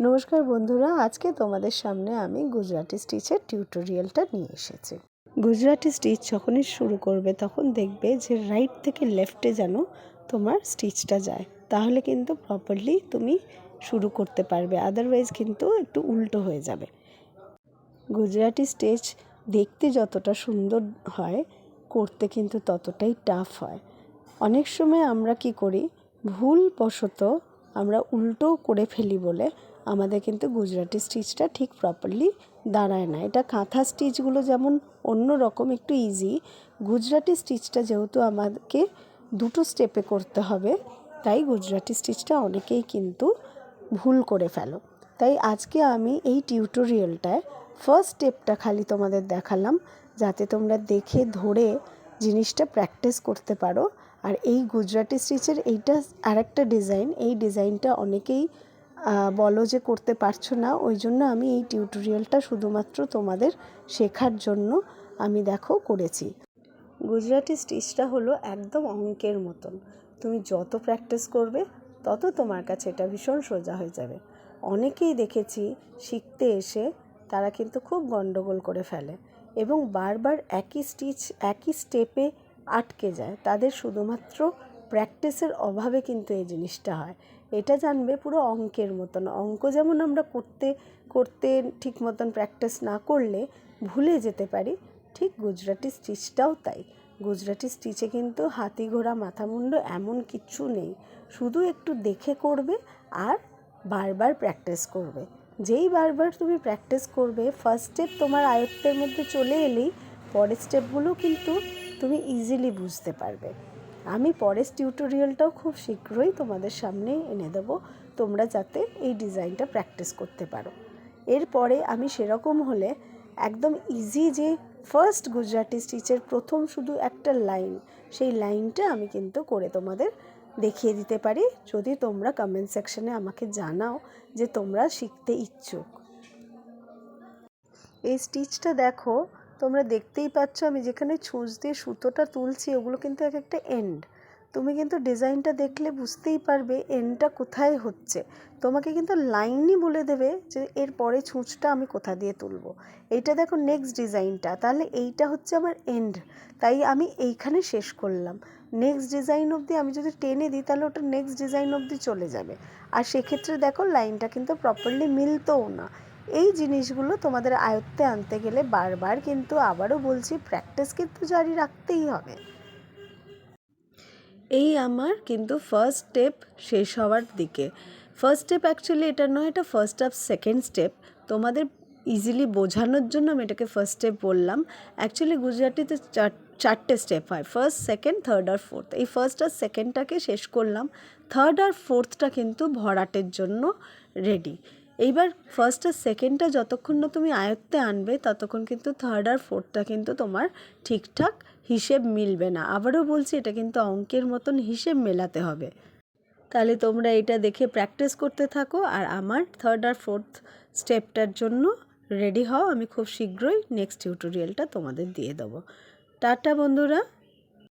নমস্কার বন্ধুরা, আজকে তোমাদের সামনে আমি গুজরাটি স্টিচের টিউটোরিয়ালটা নিয়ে এসেছি। গুজরাটি স্টিচ যখনই শুরু করবে তখন দেখবে যে রাইট থেকে লেফটে যেন তোমার স্টিচটা যায়, তাহলে কিন্তু প্রপারলি তুমি শুরু করতে পারবে, আদারওয়াইজ কিন্তু একটু উল্টো হয়ে যাবে। গুজরাটি স্টিচ দেখতে যতটা সুন্দর হয়, করতে কিন্তু ততটাই টাফ হয়। অনেক সময় আমরা কি করি, ভুলবশত আমরা উল্টো করে ফেলি বলে আমাদের কিন্তু গুজরাটি স্টিচটা ঠিক প্রপারলি দাঁড়ায় না। এটা কাঁথা স্টিচগুলো যেমন অন্য রকম একটু ইজি, গুজরাটি স্টিচটা যেহেতু আমাদেরকে দুটো স্টেপে করতে হবে, তাই গুজরাটি স্টিচটা অনেকেই কিন্তু ভুল করে ফেলো। তাই আজকে আমি এই টিউটোরিয়ালটায় ফার্স্ট স্টেপটা খালি তোমাদের দেখালাম, যাতে তোমরা দেখে ধরে জিনিসটা প্র্যাকটিস করতে পারো। আর এই গুজরাটি স্টিচের এইটা আরেকটা ডিজাইন, এই ডিজাইনটা অনেকেই বলো যে করতে পারছো না, ওই জন্য আমি এই টিউটোরিয়ালটা শুধুমাত্র তোমাদের শেখার জন্য আমি দেখো করেছি। গুজরাটি স্টিচটা হলো একদম অঙ্কের মতন, তুমি যত প্র্যাকটিস করবে তত তোমার কাছে এটা ভীষণ সোজা হয়ে যাবে। অনেকেই দেখেছি শিখতে এসে তারা কিন্তু খুব গন্ডগোল করে ফেলে এবং বারবার একই স্টিচ একই স্টেপে আটকে যায়। তাদের শুধুমাত্র প্র্যাকটিসের অভাবে কিন্তু এই জিনিসটা হয়। এটা জানবে পুরো অঙ্কের মতন, অঙ্ক যেমন আমরা করতে করতে ঠিক মতন প্র্যাকটিস না করলে ভুলে যেতে পারি, ঠিক গুজরাটি স্টিচটাও তাই। গুজরাটি স্টিচে কিন্তু হাতি ঘোড়া মাথা মুন্ডু এমন কিচ্ছু নেই, শুধু একটু দেখে করবে আর বারবার প্র্যাকটিস করবে। যেই বারবার তুমি প্র্যাকটিস করবে, ফার্স্ট স্টেপ তোমার আয়ত্তের মধ্যে চলে এলেই পরের স্টেপগুলো কিন্তু তুমি ইজিলি বুঝতে পারবে। আমি পরের টিউটোরিয়ালটাও খুব শীঘ্রই তোমাদের সামনে এনে দেবো, তোমরা যাতে এই ডিজাইনটা প্র্যাকটিস করতে পারো। এরপরে আমি সেরকম হলে একদম ইজি যে ফার্স্ট গুজরাটি স্টিচের প্রথম শুধু একটা লাইন, সেই লাইনটা আমি কিন্তু করে তোমাদের দেখিয়ে দিতে পারি, যদি তোমরা কমেন্ট সেকশনে আমাকে জানাও যে তোমরা শিখতে ইচ্ছুক। এই স্টিচটা দেখো, তোমরা দেখতেই পাচ্ছ আমি যেখানে ছুঁচ দিয়ে সুতোটা তুলছি ওগুলো কিন্তু এক একটা এন্ড। তুমি কিন্তু ডিজাইনটা দেখলে বুঝতেই পারবে এন্ডটা কোথায় হচ্ছে। তোমাকে কিন্তু লাইনই বলে দেবে যে এর পরে ছুঁচটা আমি কোথা দিয়ে তুলবো। এইটা দেখো নেক্সট ডিজাইনটা, তাহলে এইটা হচ্ছে আমার এন্ড, তাই আমি এইখানে শেষ করলাম। নেক্সট ডিজাইন অবধি আমি যদি টেনে দিই তাহলে ওটা নেক্সট ডিজাইন অবধি চলে যাবে, আর সেক্ষেত্রে দেখো লাইনটা কিন্তু প্রপারলি মিলতোও না। এই জিনিসগুলো তোমাদের আয়ত্তে আনতে গেলে বারবার কিন্তু আবারও বলছি প্র্যাকটিস কিন্তু জারি রাখতেই হবে। এই আমার কিন্তু ফার্স্ট স্টেপ শেষ হওয়ার দিকে। ফার্স্ট স্টেপ অ্যাকচুয়ালি এটা নয়, এটা ফার্স্ট অফ সেকেন্ড স্টেপ। তোমাদের ইজিলি বোঝানোর জন্য আমি এটাকে ফার্স্ট স্টেপ বললাম। অ্যাকচুয়ালি গুজরাটিতে চারটে স্টেপ হয়, ফার্স্ট সেকেন্ড থার্ড আর ফোর্থ। এই ফার্স্ট আর সেকেন্ডটাকে শেষ করলাম, থার্ড আর ফোর্থটা কিন্তু ভরাটের জন্য রেডি। এইবার ফার্স্ট আর সেকেন্ডটা যতক্ষণ না তুমি আয়ত্তে আনবে ততক্ষণ কিন্তু থার্ড আর ফোর্থটা কিন্তু তোমার ঠিকঠাক হিসেব মিলবে না। আবারও বলছি, এটা কিন্তু অঙ্কের মতন হিসেব মেলাতে হবে। তাহলে তোমরা এটা দেখে প্র্যাকটিস করতে থাকো আর আমার থার্ড আর ফোর্থ স্টেপটার জন্য রেডি হও। আমি খুব শীঘ্রই নেক্সট টিউটোরিয়ালটা তোমাদের দিয়ে দেবো। টাটা বন্ধুরা।